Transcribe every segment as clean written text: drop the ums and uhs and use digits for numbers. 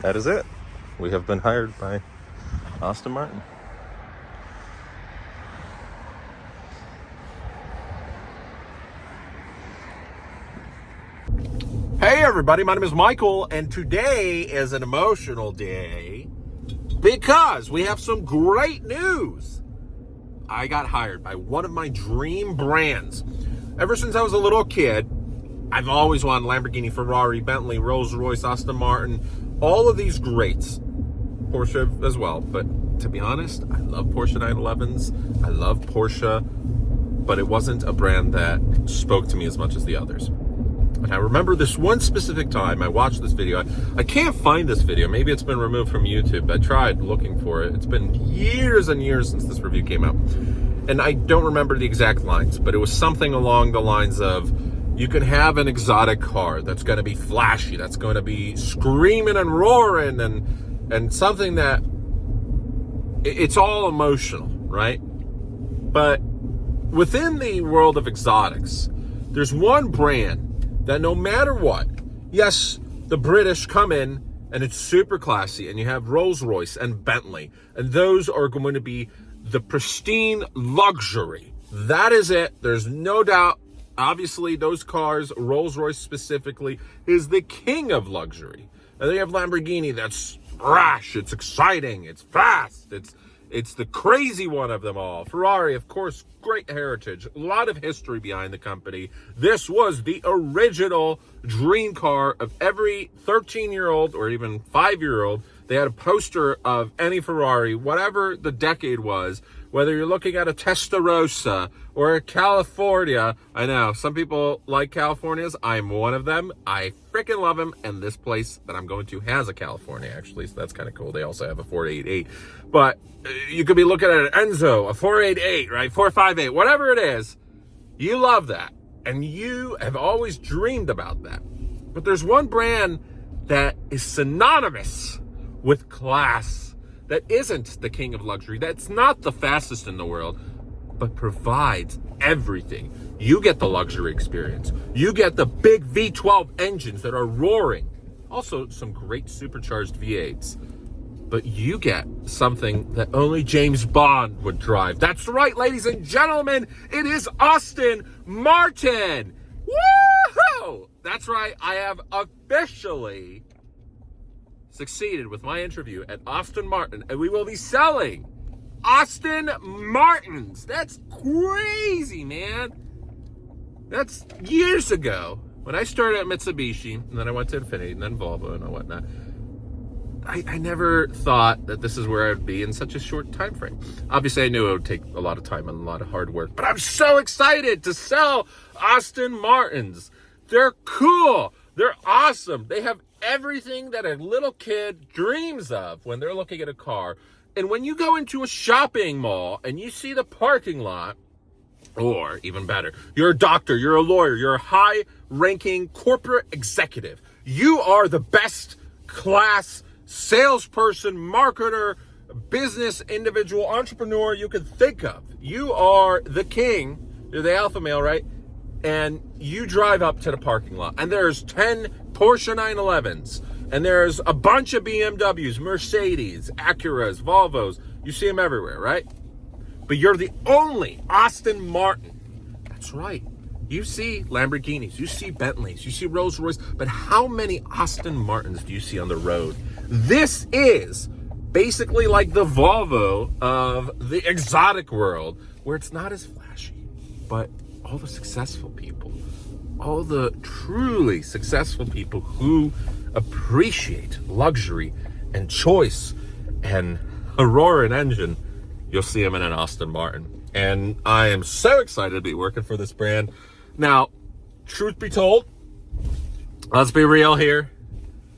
that is it. We have been hired by Aston Martin. Hey everybody, my name is Michael, and today is an emotional day because we have some great news. I got hired by one of my dream brands. Ever since I was a little kid, I've always wanted Lamborghini, Ferrari, Bentley, Rolls-Royce, Aston Martin, all of these greats. Porsche as well, but to be honest, I love Porsche 911s. I love Porsche, but it wasn't a brand that spoke to me as much as the others. And I remember this one specific time I watched this video. I can't find this video. Maybe it's been removed from YouTube. I tried looking for it. It's been years and years since this review came out. And I don't remember the exact lines, but it was something along the lines of, you can have an exotic car that's going to be flashy, that's going to be screaming and roaring, and something that, it's all emotional, right? But within the world of exotics, there's one brand that no matter what, yes, the British come in and it's super classy, and you have Rolls-Royce and Bentley, and those are going to be the pristine luxury. That is it. There's no doubt. Obviously, those cars, Rolls-Royce specifically, is the king of luxury. And then you have Lamborghini that's rash, it's exciting, it's fast, it's the crazy one of them all. Ferrari, of course, great heritage, a lot of history behind the company. This was the original dream car of every 13-year-old or even 5-year-old. They had a poster of any Ferrari, whatever the decade was, whether you're looking at a Testarossa or a California. I know, some people like Californias. I'm one of them. I freaking love them. And this place that I'm going to has a California, actually, so that's kind of cool. They also have a 488. But you could be looking at an Enzo, a 488, right? 458, whatever it is. You love that. And you have always dreamed about that. But there's one brand that is synonymous with class, that isn't the king of luxury, that's not the fastest in the world, but provides everything. You get the luxury experience. You get the big V12 engines that are roaring. Also, some great supercharged V8s. But you get something that only James Bond would drive. That's right, ladies and gentlemen, it is Aston Martin. Woohoo! That's right, I have officially succeeded with my interview at Aston Martin, and we will be selling Aston Martins. That's crazy, man. That's years ago when I started at Mitsubishi, and then I went to Infiniti, and then Volvo and whatnot. I never thought that this is where I'd be in such a short time frame. Obviously, I knew it would take a lot of time and a lot of hard work, but I'm so excited to sell Aston Martins. They're cool. They're awesome. They have everything that a little kid dreams of when they're looking at a car. And when you go into a shopping mall and you see the parking lot, or even better, you're a doctor, you're a lawyer, you're a high-ranking corporate executive. You are the best class salesperson, marketer, business individual, entrepreneur you could think of. You are the king. You're the alpha male, right? And you drive up to the parking lot, and there's 10 Porsche 911s, and there's a bunch of BMWs, Mercedes, Acuras, Volvos. You see them everywhere, right? But you're the only Aston Martin. That's right. You see Lamborghinis, you see Bentleys, you see Rolls-Royce, but how many Aston Martins do you see on the road? This is basically like the Volvo of the exotic world, where it's not as flashy, but all the successful people, all the truly successful people who appreciate luxury and choice and a roaring engine, you'll see them in an Aston Martin. And I am so excited to be working for this brand. Now, truth be told, let's be real here.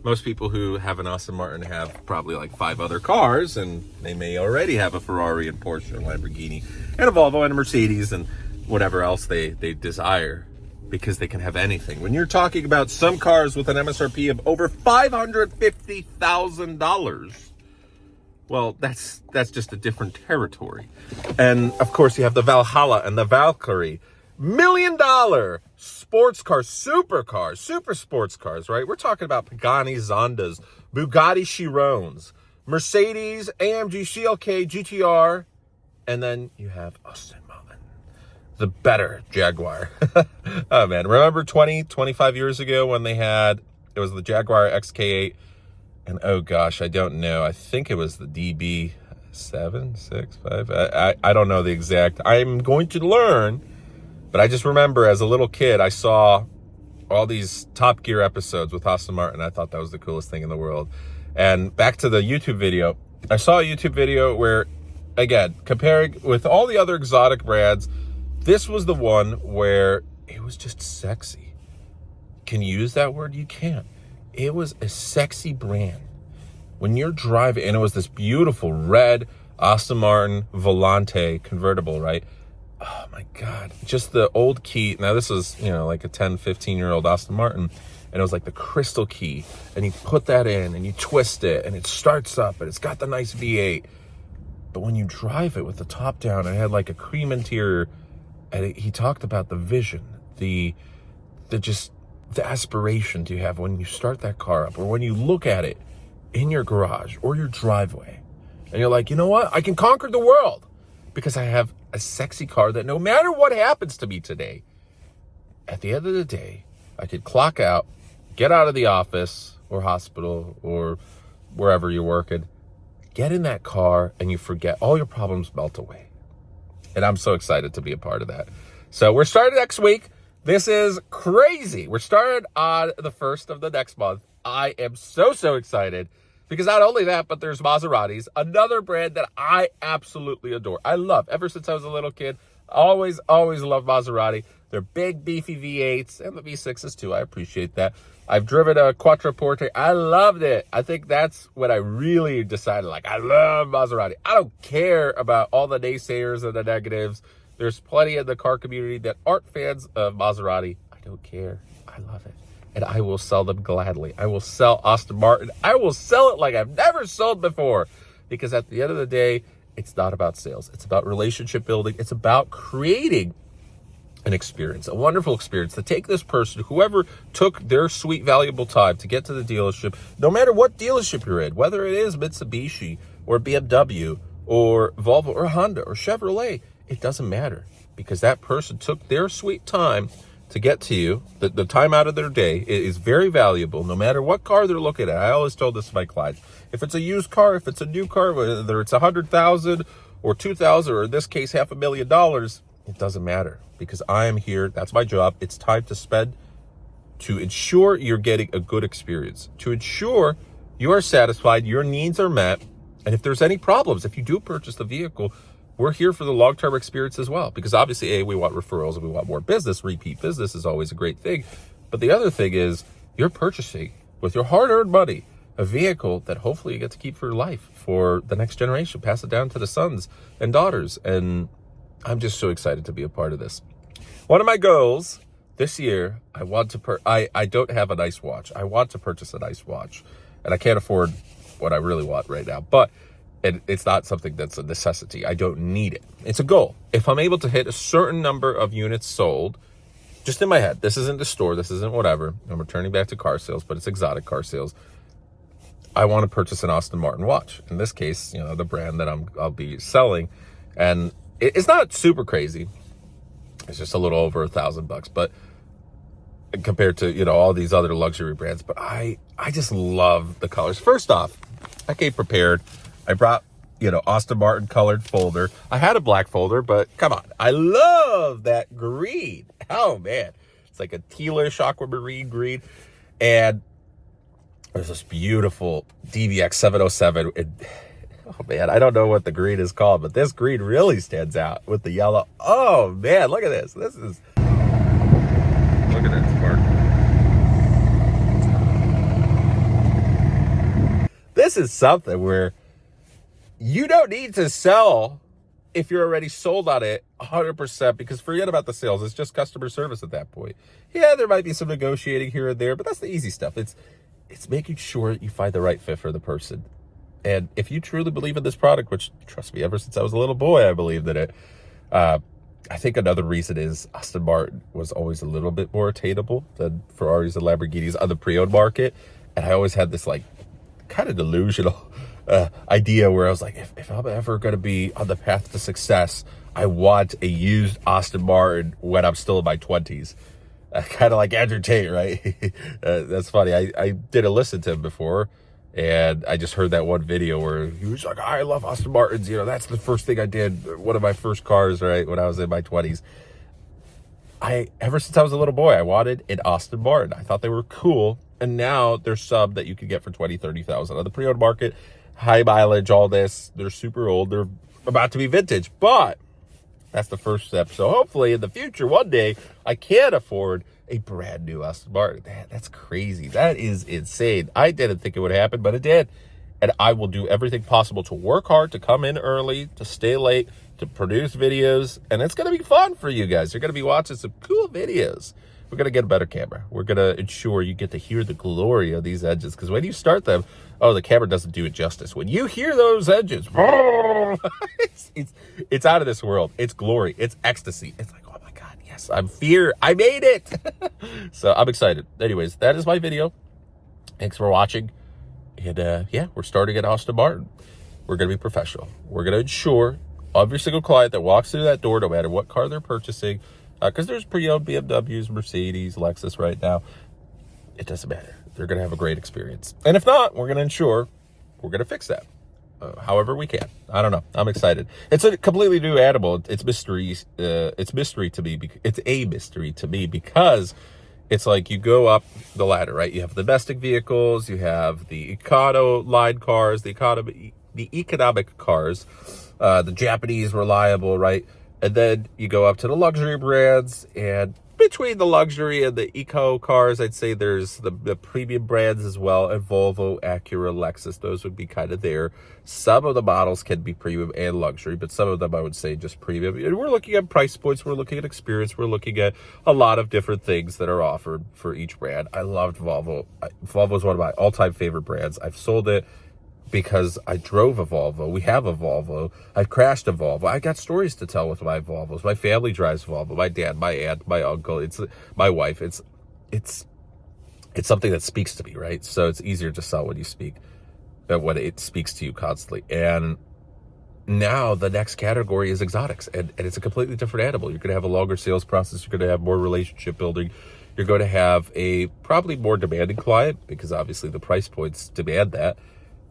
Most people who have an Aston Martin have probably like 5 other cars, and they may already have a Ferrari and Porsche and Lamborghini and a Volvo and a Mercedes and whatever else they desire, because they can have anything. When you're talking about some cars with an MSRP of over $550,000, well, that's just a different territory. And of course, you have the Valhalla and the Valkyrie $1 million sports cars, super sports cars, right? We're talking about Pagani Zondas, Bugatti Chirons, Mercedes, AMG, CLK, GTR, and then you have Aston Martin, the better Jaguar. Oh, man. Remember 25 years ago when it was the Jaguar XK8, and oh, gosh, I don't know. I think it was the DB765. I don't know the exact. I'm going to learn. But I just remember as a little kid, I saw all these Top Gear episodes with Aston Martin. I thought that was the coolest thing in the world. And back to the YouTube video, I saw a YouTube video where, again, comparing with all the other exotic brands, this was the one where it was just sexy. Can you use that word? You can. It was a sexy brand. When you're driving, and it was this beautiful red Aston Martin Volante convertible, right? Oh my God, just the old key. Now this was, like a 10, 15-year-old Aston Martin, and it was like the crystal key, and you put that in and you twist it and it starts up and it's got the nice V8. But when you drive it with the top down, it had like a cream interior, and he talked about the vision, the aspiration to have when you start that car up, or when you look at it in your garage or your driveway, and you're like, you know what? I can conquer the world because I have a sexy car that no matter what happens to me today, at the end of the day, I could clock out, get out of the office or hospital or wherever you're working, get in that car, and you forget all your problems, melt away. And I'm so excited to be a part of that. So we're starting next week. This is crazy. We're starting on the 1st of the next month. I am so excited. Because not only that, but there's Maseratis, another brand that I absolutely adore. I love, ever since I was a little kid, always loved Maserati. They're big, beefy V8s, and the V6s too. I appreciate that. I've driven a Quattroporte. I loved it. I think that's when I really decided, I love Maserati. I don't care about all the naysayers and the negatives. There's plenty in the car community that aren't fans of Maserati. I don't care. I love it. And I will sell them gladly. I will sell Aston Martin. I will sell it like I've never sold before. Because at the end of the day, it's not about sales. It's about relationship building. It's about creating an experience, a wonderful experience, to take this person, whoever took their sweet, valuable time to get to the dealership, no matter what dealership you're in, whether it is Mitsubishi or BMW or Volvo or Honda or Chevrolet, it doesn't matter. Because that person took their sweet time to get to you. The time out of their day is very valuable, no matter what car they're looking at. I always told this to my clients. If it's a used car, if it's a new car, whether it's $100,000 or $2,000, or in this case, $500,000, it doesn't matter, because I am here. That's my job. It's time to spend to ensure you're getting a good experience, to ensure you are satisfied, your needs are met. And if there's any problems, if you do purchase the vehicle, we're here for the long-term experience as well, because obviously, we want referrals and we want more business. Repeat business is always a great thing. But the other thing is, you're purchasing with your hard-earned money a vehicle that hopefully you get to keep for life, for the next generation, pass it down to the sons and daughters. And I'm just so excited to be a part of this. One of my goals this year, I want to I don't have a nice watch. I want to purchase a nice watch, and I can't afford what I really want right now. But it's not something that's a necessity. I don't need it. It's a goal. If I'm able to hit a certain number of units sold, just in my head, this isn't the store, this isn't whatever, I'm returning back to car sales, but it's exotic car sales, I want to purchase an Aston Martin watch. In this case, the brand that I'll be selling. And it's not super crazy. It's just a little over $1,000, but compared to, all these other luxury brands. But I just love the colors. First off, I came prepared. I brought, Aston Martin colored folder. I had a black folder, but come on. I love that green. Oh, man. It's like a tealish aquamarine green. And there's this beautiful DBX 707. Oh, man, I don't know what the green is called, but this green really stands out with the yellow. Oh, man, look at this. Look at that spark. This is something where you don't need to sell if you're already sold on it 100%, because forget about the sales. It's just customer service at that point. Yeah, there might be some negotiating here and there, but that's the easy stuff. It's making sure you find the right fit for the person. And if you truly believe in this product, which, trust me, ever since I was a little boy, I believed in it, I think another reason is Aston Martin was always a little bit more attainable than Ferraris and Lamborghinis on the pre-owned market. And I always had this like kind of delusional idea where I was like, if I'm ever going to be on the path to success, I want a used Aston Martin when I'm still in my 20s. Kind of like Andrew Tate, right? That's funny. I didn't listen to him before, and I just heard that one video where he was like, I love Aston Martins. You know, that's the first thing I did. One of my first cars, right, when I was in my 20s. Ever since I was a little boy, I wanted an Aston Martin. I thought they were cool. And now there's some that you could get for 20, 30,000 on the pre-owned market. High mileage, all this. They're super old. They're about to be vintage. But that's the first step. So hopefully in the future, one day, I can afford a brand new Aston Martin. That's crazy. That is insane. I didn't think it would happen, but it did. And I will do everything possible to work hard, to come in early, to stay late, to produce videos. And it's going to be fun for you guys. You're going to be watching some cool videos. We're going to get a better camera. We're going to ensure you get to hear the glory of these engines. Because when you start them, oh, the camera doesn't do it justice. When you hear those engines, it's out of this world. It's glory. It's ecstasy. It's like, oh my God, yes, I'm fear. I made it. So I'm excited. Anyways, that is my video. Thanks for watching. And yeah, we're starting at Aston Martin. We're going to be professional. We're going to ensure every single client that walks through that door, no matter what car they're purchasing, because there's pre-owned BMWs, Mercedes, Lexus right now. It doesn't matter. They're going to have a great experience. And if not, we're going to ensure we're going to fix that however we can. I don't know. I'm excited. It's a completely new animal. It's mystery. It's mystery to me. It's a mystery to me because it's like you go up the ladder, right? You have domestic vehicles. You have the econo line cars, the economic cars, the Japanese reliable, right? And then you go up to the luxury brands, and between the luxury and the eco cars, I'd say there's the premium brands as well, and Volvo, Acura, Lexus. Those would be kind of there. Some of the models can be premium and luxury, but some of them I would say just premium. And we're looking at price points. We're looking at experience. We're looking at a lot of different things that are offered for each brand. I loved Volvo. Volvo is one of my all-time favorite brands. I've sold it because I drove a Volvo. We have a Volvo. I've crashed a Volvo. I got stories to tell with my Volvos. My family drives Volvo. My dad, my aunt, my uncle. It's my wife. It's something that speaks to me, right? So it's easier to sell when you speak, when it speaks to you constantly. And now the next category is exotics, and it's a completely different animal. You're going to have a longer sales process. You're going to have more relationship building. You're going to have a probably more demanding client because obviously the price points demand that.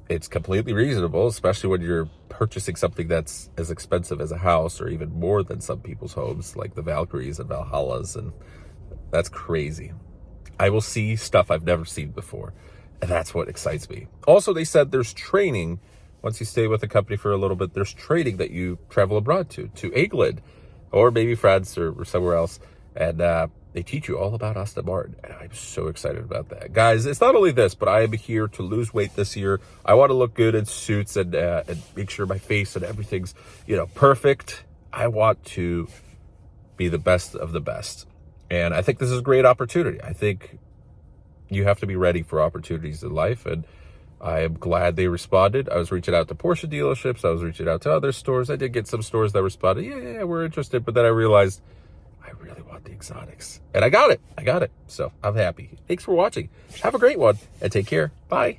It's completely reasonable, especially when you're purchasing something that's as expensive as a house or even more than some people's homes, like the Valkyries and Valhallas, and that's crazy. I will see stuff I've never seen before, and that's what excites me. Also, they said there's training. Once you stay with a company for a little bit, there's training that you travel abroad to England or maybe France or somewhere else, and they teach you all about Aston Martin, and I'm so excited about that. Guys, it's not only this, but I am here to lose weight this year. I want to look good in suits and make sure my face and everything's, perfect. I want to be the best of the best, and I think this is a great opportunity. I think you have to be ready for opportunities in life, and I am glad they responded. I was reaching out to Porsche dealerships. I was reaching out to other stores. I did get some stores that responded, yeah, we're interested, but then I realized I really want the exotics. And I got it. So I'm happy. Thanks for watching. Have a great one and take care. Bye.